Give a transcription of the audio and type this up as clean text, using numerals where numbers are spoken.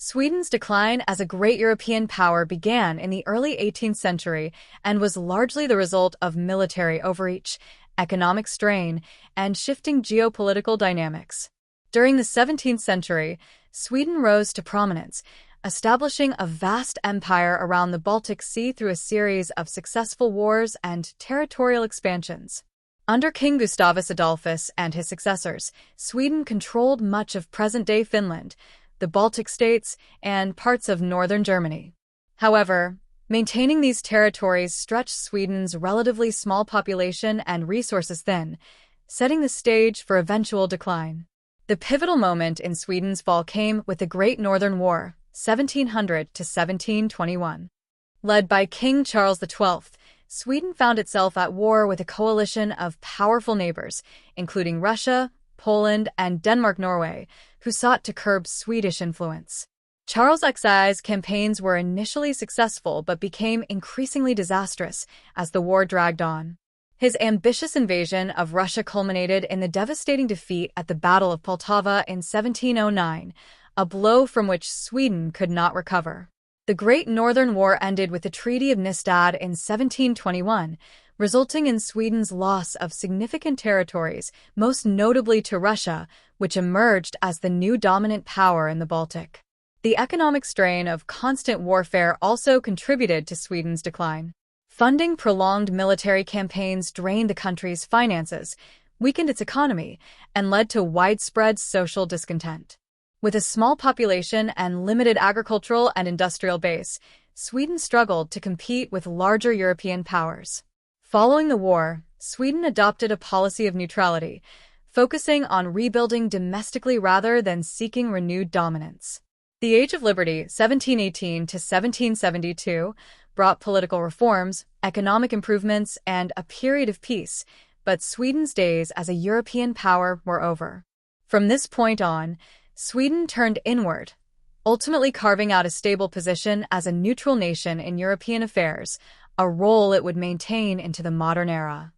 Sweden's decline as a great European power began in the early 18th century and was largely the result of military overreach, economic strain, and shifting geopolitical dynamics. During the 17th century, Sweden rose to prominence, establishing a vast empire around the Baltic Sea through a series of successful wars and territorial expansions. Under King Gustavus Adolphus and his successors, Sweden controlled much of present-day Finland, the Baltic states, and parts of northern Germany. However, maintaining these territories stretched Sweden's relatively small population and resources thin, setting the stage for eventual decline. The pivotal moment in Sweden's fall came with the Great Northern War, 1700 to 1721. Led by King Charles XII, Sweden found itself at war with a coalition of powerful neighbors, including Russia, Poland, and Denmark-Norway, who sought to curb Swedish influence. Charles XI's campaigns were initially successful but became increasingly disastrous as the war dragged on. His ambitious invasion of Russia culminated in the devastating defeat at the Battle of Poltava in 1709, a blow from which Sweden could not recover. The Great Northern War ended with the Treaty of Nystad in 1721, resulting in Sweden's loss of significant territories, most notably to Russia, which emerged as the new dominant power in the Baltic. The economic strain of constant warfare also contributed to Sweden's decline. Funding prolonged military campaigns drained the country's finances, weakened its economy, and led to widespread social discontent. With a small population and limited agricultural and industrial base, Sweden struggled to compete with larger European powers. Following the war, Sweden adopted a policy of neutrality, focusing on rebuilding domestically rather than seeking renewed dominance. The Age of Liberty, 1718 to 1772, brought political reforms, economic improvements, and a period of peace, but Sweden's days as a European power were over. From this point on, Sweden turned inward, ultimately carving out a stable position as a neutral nation in European affairs, a role it would maintain into the modern era.